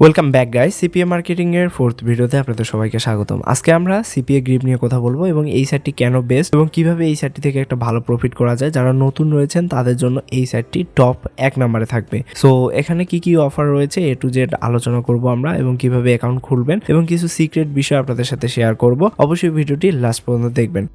Welcome back guys, CPA marketing এর fourth ভিডিওতে আপনাদের সবাইকে স্বাগতম। আজকে আমরা সিপিএ গ্রিপ নিয়ে কথা বলবো এবং এই সাইটটি কেন বেস্ট এবং কিভাবে এই সাইটটি থেকে একটা ভালো প্রফিট করা যায়। যারা নতুন রয়েছেন তাদের জন্য এই সাইটটি টপ 1 নম্বরে থাকবে। সো এখানে কি কি অফার রয়েছে এ টু জেড আলোচনা করব আমরা এবং কিভাবে অ্যাকাউন্ট খুলবেন এবং কিছু সিক্রেট বিষয় আপনাদের সাথে শেয়ার করব। অবশ্যই ভিডিওটি লাস্ট পর্যন্ত দেখবেন।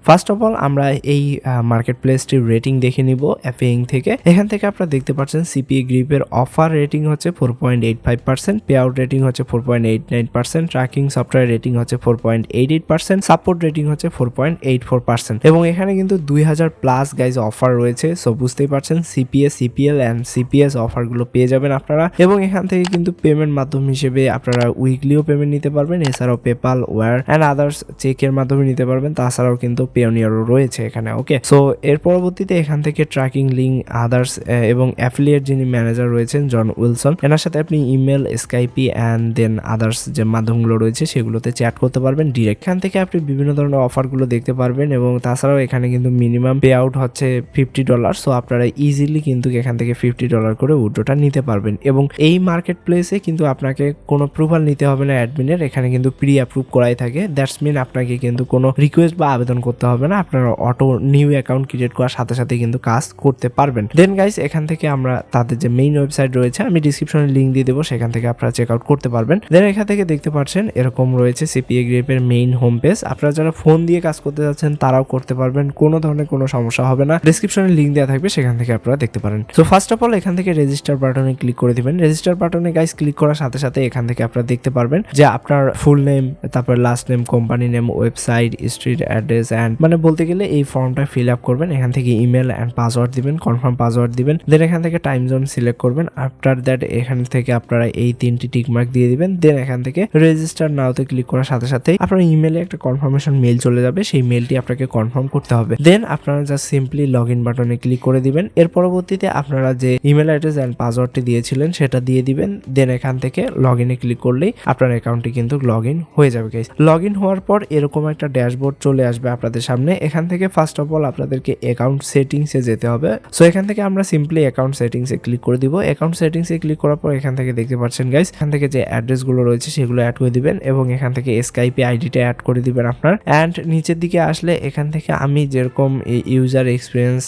ফার্স্ট অফ অল আমরা এই মার্কেট প্লেসটির রেটিং দেখে নিব অ্যাপেইং থেকে। এখান থেকে আপনারা দেখতে পাচ্ছেন সিপিএ গ্রিপের অফার রেটিং হচ্ছে 4.85%, পে আউট রেটিং হচ্ছে 4.89%, ট্র্যাকিং সফটওয়্যার রেটিং হচ্ছে 4.88%, সাপোর্ট রেটিং হচ্ছে 4.84% এবং এখানে কিন্তু 2000 প্লাস গাইজ অফার রয়েছে। সো বুঝতেই পারছেন সিপিএ, সিপিএল অ্যান্ড সিপিএস অফারগুলো পেয়ে যাবেন আপনারা এবং এখান থেকে কিন্তু পেমেন্ট মাধ্যম হিসেবে আপনারা উইকলিও পেমেন্ট নিতে পারবেন, এছাড়াও পেপাল, ওয়্যার অ্যান্ড আদার্স চেকের মাধ্যমে নিতে পারবেন। তাছাড়াও কিন্তু পেওনিয়ারও রয়েছে এখানে। ওকে, সো এর পরবর্তীতে এখান থেকে ট্র্যাকিং লিঙ্ক, আদার্স এবং অ্যাফিলিয়েট যিনি ম্যানেজার রয়েছেন জন উইলসন, এনার সাথে আপনি email, Skype and then others যে মাধ্যমগুলো রয়েছে সেগুলোতে চ্যাট করতে পারবেন ডিরেক্ট। এখান থেকে আপনি বিভিন্ন ধরনের অফারগুলো দেখতে পারবেন এবং তাছাড়াও এখানে কিন্তু মিনিমাম পে আউট হচ্ছে $50। সো আপনারা ইজিলি কিন্তু এখান থেকে $50 করে উইথড্রটা নিতে পারবেন এবং এই মার্কেট প্লেসে কিন্তু আপনাকে কোনো অ্যাপ্রুভাল নিতে হবে না অ্যাডমিনের, এখানে কিন্তু প্রি অ্যাপ্রুভ করাই থাকে। দ্যাটস মিন আপনাকে কিন্তু কোনো রিকোয়েস্ট বা আবেদন করতে হবে না, আপনারা অটো নিউ অ্যাকাউন্ট ক্রিয়েট করার সাথে সাথে কিন্তু কাজ করতে পারবেন। দেন গাইস এখান থেকে আমরা তাদের যে মেইন ওয়েবসাইট রয়েছে আমি ডিসক্রিপশনে লিঙ্ক দিয়ে দেবো, সেখান থেকে আপনারা চেক আউট করতে পারবেন। দেন এখান থেকে দেখতে পাচ্ছেন এরকম রয়েছে সিপিএ গ্রিপের মেইন হোম পেজ। আপনারা যারা ফোন দিয়ে কাজ করতে যাচ্ছেন তারাও করতে পারবেন, কোনো ধরনের কোনো সমস্যা হবে না। ডিসক্রিপশনে লিঙ্ক দেওয়া থাকবে, সেখান থেকে আপনারা দেখতে পারেন। সো ফার্স্ট অফ অল এখান থেকে রেজিস্টার বাটনে ক্লিক করে দিবেন। রেজিস্টার বাটনে গাইস ক্লিক করার সাথে সাথে এখান থেকে আপনারা দেখতে পারবেন যে আপনার ফুল নেম, তারপর last name, company name, website, street address and মানে বলতে গেলে এই ফর্মটা ফিল আপ করবেন। এখান থেকে ইমেল অ্যান্ড পাসওয়ার্ড দিবেন, কনফার্ম পাসওয়ার্ড দিবেন। দেন এখান থেকে টাইম জোন সিলেক্ট করবেন। আফটার দ্যাট এখান থেকে আপনারা এই 3টি টিক মার্ক দিয়ে দিবেন। দেন এখান থেকে রেজিস্টার নাওতে ক্লিক করার সাথে সাথে আপনার ইমেলে একটা কনফার্মেশন মেইল চলে যাবে, সেই মেইলটি আপনাকে কনফার্ম করতে হবে। দেন আপনারা জাস্ট সিম্পলি লগ ইন বাটনে ক্লিক করে দিবেন। এর পরবর্তীতে আপনারা যে ইমেল অ্যাড্রেস অ্যান্ড পাসওয়ার্ডটি দিয়েছিলেন সেটা দিয়ে দিবেন। দেন এখান থেকে লগ ইনে ক্লিক করলেই আপনার অ্যাকাউন্টটি কিন্তু লগ ইন হয়ে যাবে গাইস। লগ ইন হওয়ার পর এরকম একটা ড্যাশবোর্ড চলে আসবে আপনাদের সামনে। এখান থেকে ফার্স্ট অফ অল আপনাদেরকে অ্যাকাউন্ট সেটিংসে যেতে হবে। সো এখান থেকে আমরা সিম্পলি অ্যাকাউন্ট সেটিংসে ক্লিক করে দিব। অ্যাকাউন্ট সেটিংসে ক্লিক করার পর এখান থেকে দেখতে পাচ্ছেন গাইস, এখান থেকে যে অ্যাড্রেসগুলো রয়েছে সেগুলো অ্যাড করে দিবেন এবং এখান থেকে স্কাইপি আইডিটা অ্যাড করে দিবেন আপনার। অ্যান্ড নিচের দিকে আসলে এখান থেকে আমি যেরকম ইউজার এক্সপিরিয়েন্স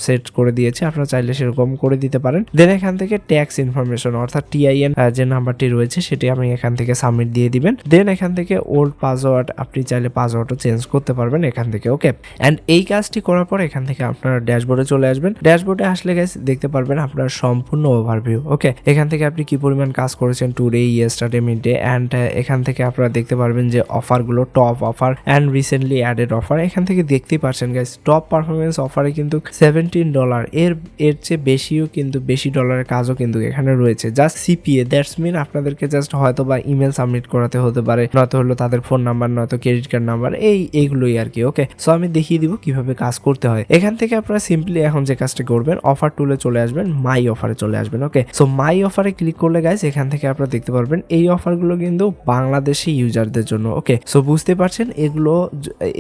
সেট করে দিয়েছি, আপনারা চাইলে সেরকম করে দিতে পারেন। দেন এখান থেকে ট্যাক্স ইনফরমেশন অর্থাৎ টিআইএন যে নাম্বারটি রয়েছে সেটি আমি এখান থেকে সাবমিট দিয়ে দিবেন। দেন এখান থেকে ওল্ড পাসওয়ার্ড আপনি চাইলে পাসওয়ার্ডও চেঞ্জ করতে পারবেন এখান থেকে। ওকে, অ্যান্ড এই কাজটি করার পর এখান থেকে আপনারা ড্যাশবোর্ডে চলে আসবেন। ড্যাশবোর্ডে আসলে গাইস দেখতে পারবেন আপনার সম্পূর্ণ ওভারভিউ। ওকে, এখান থেকে আপনি কি পরিমাণ কাজ করেছেন টুডে, ইয়েস্টারডে, মিডডে অ্যান্ড এখান থেকে আপনারা দেখতে পারবেন যে অফারগুলো, top offer and recently added offer. এখান থেকে দেখতেই পাচ্ছেন গাইস টপ পারফরমেন্স অফারে কিন্তু $17, এর চেয়ে বেশিও কিন্তু বেশি ডলারের কাজও কিন্তু এখানে রয়েছে। জাস্ট সিপিএ, দ্যাটস মিন আপনাদেরকে জাস্ট হয়তো বা ইমেল সাবমিট করাতে হতে পারে, নয়তো হলো তাদের ফোন নাম্বার, নয়তো ক্রেডিট কার্ড নাম্বার, এইগুলোই আর কি। ওকে, সো আমি দেখিয়ে দিব কিভাবে কাজ করতে হয়। এখান থেকে আপনারা সিম্পলি এখন যে কাজটা করবেন, অফার টুলে চলে আসবেন, মাই অফারে চলে আসবেন। ওকে, সো মাই অফারে ক্লিক করলে গাইস এখান থেকে আপনারা দেখতে পারবেন এই অফারগুলো কিন্তু বাংলাদেশি ইউজারদের জন্য। ওকে, সো বুঝতে পারছেন এগুলো,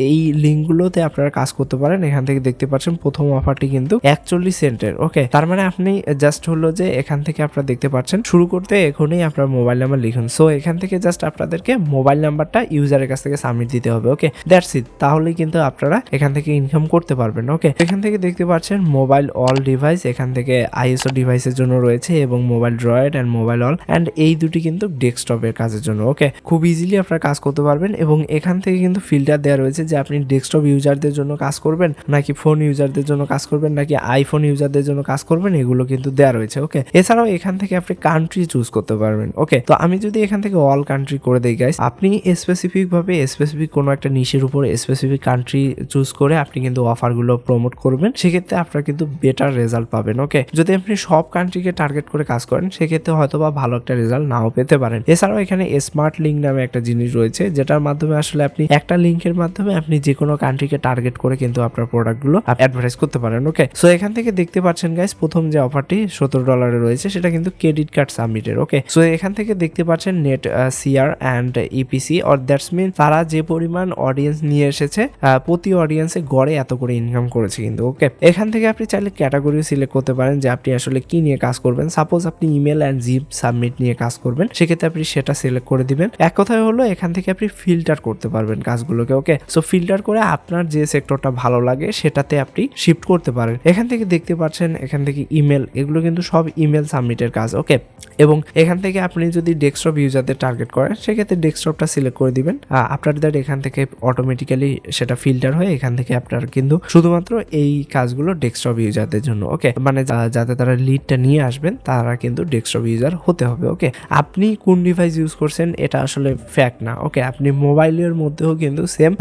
এই লিঙ্কগুলোতে আপনারা কাজ করতে পারেন। এখান থেকে দেখতে পাচ্ছেন প্রথম অফারটি কিন্তু 41 সেন্টের। ওকে, তার মানে আপনি জাস্ট হলো যে এখান থেকে আপনারা দেখতে পাচ্ছেন শুরু করতে এখনই আপনার মোবাইল নাম্বার লিখুন। সো এখান থেকে জাস্ট আপনাদেরকে মোবাইল নাম্বারটা ইউজারের কাছ থেকে সাবমিট দিতে হবে। ওকে, দ্যাটস ইট, তাহলেই কিন্তু আপনারা এখান থেকে ইনকাম করতে পারবেন। ওকে, এখান থেকে দেখতে পাচ্ছেন মোবাইল অল ডিভাইস, এখান থেকে আইএসও ডিভাইসের জন্য রয়েছে এবং mobile droid and mobile all and এই দুটি কিন্তু ডেস্কটপের কাজের জন্য। ওকে, খুব ইজিলি আপনারা কাজ করতে পারবেন এবং এখান থেকে কিন্তু ফিল্টার দেওয়া রয়েছে যে আপনি ডেস্কটপ ইউজারদের জন্য কাজ করবেন নাকি ফোন ইউজারদের জন্য কাজ করবেন নাকি আইফোন ইউজারদের জন্য কাজ করবেন, এগুলো কিন্তু দেওয়া রয়েছে। ওকে, এছাড়াও এখান থেকে আপনি কান্ট্রি চুজ করতে পারবেন। ওকে, তো আমি যদি এখান থেকে অল কান্ট্রি করে দেই গাইস, আপনি স্পেসিফিক কোনো একটা নিশের উপর স্পেসিফিক কান্ট্রি চুজ করে আপনি কিন্তু অফারগুলো প্রমোট করবেন, সেক্ষেত্রে আপনারা কিন্তু বেটার রেজাল্ট পাবেন। ওকে, যদি আপনি সব কান্ট্রিকে টার্গেট করে কাজ করেন সেক্ষেত্রে হয়তো বা ভালো একটা রেজাল্ট নাও পেতে পারেন। এছাড়াও এখানে স্মার্ট লিঙ্ক নামে একটা জিনিস রয়েছে যেটার মাধ্যমে আসলে আপনি একটা লিঙ্কের মাধ্যমে আপনি যে কোনো কান্ট্রিকে টার্গেট করে কিন্তু আপনার প্রোডাক্টগুলো অ্যাডভার্টাইজ করতে পারেন। ওকে, সো এখান থেকে দেখতে পাচ্ছেন গাইস প্রথম যে অফারটি $17 রয়েছে সেটা কিন্তু ক্রেডিট কার্ড সাবমিটের। ওকে, সো এখান থেকে দেখতে পাচ্ছেন net CR and EPC or that's mean তারা যে পরিমাণ অডিয়েন্স নিয়ে এসেছে প্রতি অডিয়েন্সে গড়ে এত করে ইনকাম করেছে কিন্তু। ওকে, এখান থেকে আপনি চাইলে ক্যাটাগরি সিলেক্ট করতে পারেন যে আপনি আসলে কি নিয়ে কাজ করবেন। সাপোজ আপনি ইমেল অ্যান্ড জিপ সাবমিট নিয়ে কাজ করবেন, সেক্ষেত্রে আপনি সেটা সিলেক্ট করে দিবেন। এক কথায় হলো এখান থেকে আপনি ফিল্টার করতে পারবেন কাজগুলোকে। ওকে, সো ফিল্টার করে আপনার যে সেক্টরটা ভালো লাগে সেটাতে আপনি শিফট করতে পারেন। এখান থেকে দেখতে পাচ্ছেন এখান থেকে ইমেল, এগুলো কিন্তু সব ইমেল সাবমিটের কাজ। ওকে, এবং এখান থেকে আপনি যদি ডেস্কটপ ইউজারদের টার্গেট করেন সেক্ষেত্রে ডেস্কটপটা সিলেক্ট করে দিবেন। আপনাদের এখান থেকে অটোমেটিক্যালি সেটা ফিল্টার হয়ে এখান থেকে আপনার কিন্তু শুধুমাত্র এই কাজগুলো ডেস্কটপ ইউজারদের জন্য। ওকে, মানে যাতে তারা লিডটা নিয়ে আসবেন তারা কিন্তু ডেস্কটপ ইউজার হতে হবে। ওকে, আপনি কোন ডিভাইস ইউজ করছেন এটা আসলে ফ্যাক্ট না। ওকে, আপনি মোবাইলের মধ্যেও কিন্তু সেম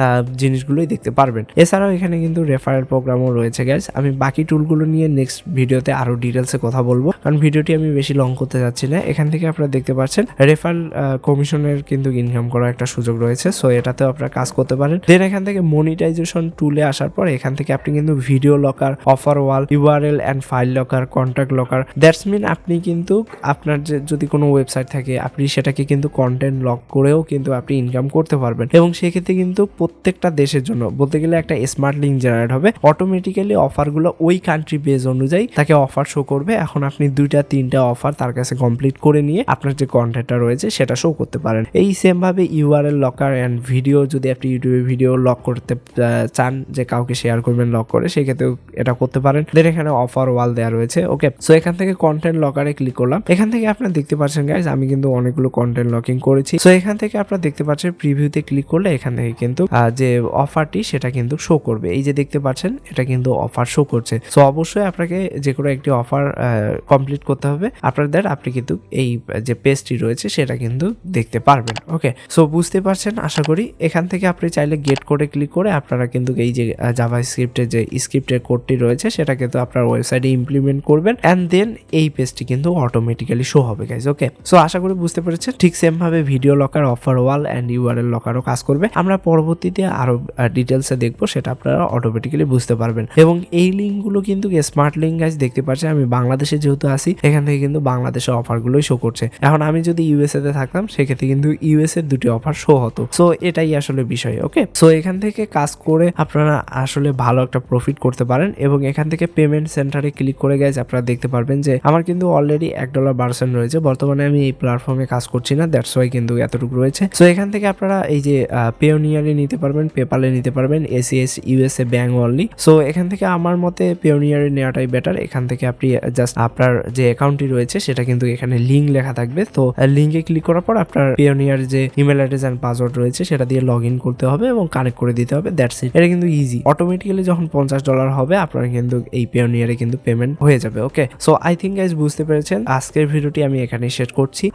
জিনিসগুলোই দেখতে পারবেন। এছাড়াও এখানে কিন্তু রেফারেল প্রোগ্রামও রয়েছে গাইস। আমি বাকি টুলগুলো নিয়ে নেক্সট ভিডিওতে আরো ডিটেলসে কথা বলবো, কারণ ভিডিওটি আমি বেশি লং করতে যাচ্ছি না। এখান থেকে আপনারা দেখতে পাচ্ছেন রেফারেল কমিশনের কিন্তু ইনকাম করার একটা সুযোগ রয়েছে, সো এটাতেও আপনারা কাজ করতে পারেন। দেন এখান থেকে মনিটাইজেশন টুলে আসার পর এখান থেকে আপনি কিন্তু video locker, offer wall, URL and file locker, contact locker, that's mean আপনি কিন্তু আপনার যদি কোনো ওয়েবসাইট থাকে আপনি সেটাকে কিন্তু কন্টেন্ট লক করেও কিন্তু আপনি ইনকাম করতে পারবেন। এবং সেক্ষেত্রে কিন্তু প্রত্যেকটা দেশের জন্য বলতে গেলে একটা স্মার্ট লিঙ্ক জেনারেট হবে, অটোমেটিক্যালি অফারগুলো ওই কান্ট্রি বেস অনুযায়ী তাকে অফার শো করবে। এখন আপনি 2-3টা অফার তার কাছে কমপ্লিট করে নিয়ে আপনার যে কন্টেন্টটা রয়েছে সেটা শো করতে পারেন। এই সেম ভাবে ইউআরএল লকার অ্যান্ড ভিডিও, যদি আপনি ইউটিউবে ভিডিও লক করতে চান যে কাউকে শেয়ার করবেন লক করে, সেক্ষেত্রেও এটা করতে পারেন। দেন এখানে অফার ওয়াল দেওয়া রয়েছে। ওকে, সো এখান থেকে কন্টেন্ট লকারে ক্লিক করলাম। এখান থেকে আপনারা দেখতে পাচ্ছেন গাইজ আমি কিন্তু অনেকগুলো কন্টেন্ট লকিং করেছি। সো এখান থেকে আপনারা দেখতে পাচ্ছেন প্রিভিউতে ক্লিক করলে এখান থেকে কিন্তু যে অফারটি সেটা কিন্তু শো করবে। এই যে দেখতে পাচ্ছেন এটা কিন্তু অফার শো করছে। সো অবশ্যই আপনাকে যে কোনো একটি অফার কমপ্লিট করতে হবে, আপনাদের আপনি কিন্তু এই যে পেজটি রয়েছে সেটা কিন্তু দেখতে পারবেন। ওকে, সো বুঝতে পারছেন আশা করি। এখান থেকে আপনি চাইলে গেট কোডে ক্লিক করে আপনারা কিন্তু এই যে জাভা স্ক্রিপ্টের যে স্ক্রিপ্টের কোডটি রয়েছে সেটা কিন্তু আপনার ওয়েবসাইটে ইমপ্লিমেন্ট করবেন, অ্যান্ড দেন এই পেজটি কিন্তু অটোমেটিক্যালি শো হবে গাইজ। ওকে, সো আশা করি বুঝতে পেরেছেন। ঠিক সেম ভাবে video locker, offer wall and URL লকারও কাজ করবে। আমরা পরবর্তীতে আরো ডিটেলসে দেখবো, সেটা আপনারা অটোমেটিক্যালি বুঝতে পারবেন। এবং এই লিঙ্কগুলো কিন্তু স্মার্ট লিঙ্ক গাইজ দেখতে পাচ্ছেন। আমি বাংলাদেশে যেহেতু আসি এখান থেকে কিন্তু বাংলাদেশের অফারগুলোই শো করছে। এখন আমি যদি ইউএসএ তে থাকতাম সেক্ষেত্রে কিন্তু ইউএসএ দুটি অফার শো হতো। সো এটাই আসলে বিষয়। ওকে, সো এখান থেকে কাজ করে আপনারা আসলে ভালো একটা প্রফিট করতে পারেন। এবং এখান থেকে পেমেন্ট সেন্টারে ক্লিক করে গাইজ আপনারা দেখতে পারবেন যে আমার কিন্তু অলরেডি $1 রয়েছে। বর্তমানে আমি এই প্ল্যাটফর্মে কাজ করছি না, দ্যাটস ওয়াই কিন্তু এতটুকু রয়েছে। সো এখান থেকে আপনারা এই যে পেওনিয়ারে নিতে পারবেন, পেপালে নিতে পারবেন, ACS USA bank only. So এখান থেকে আমার মতে পেওনিয়ারে নেওয়াটাই বেটার। এখান থেকে আপনি জাস্ট আপনার যে অ্যাকাউন্টটি রয়েছে সেটা কিন্তু এখানে লিঙ্ক লেখা থাকবে। তো লিঙ্কে ক্লিক করার পর আপনার পেওনিয়ার যে ইমেল অ্যাড্রেস অ্যান্ড পাসওয়ার্ড রয়েছে সেটা দিয়ে লগ ইন করতে হবে এবং কানেক্ট করে দিতে হবে, দ্যাটস ইট। এটা কিন্তু ইজি। অটোমেটিক্যালি যখন $50 হবে আপনার কিন্তু এই পেওনিয়ারে কিন্তু পেমেন্ট হয়ে যাবে। ওকে, সো আই থিঙ্ক গাইজ বুঝতে পেরেছেন। আজকের ভিডিওটি আমি এখানেই শেষ করছি।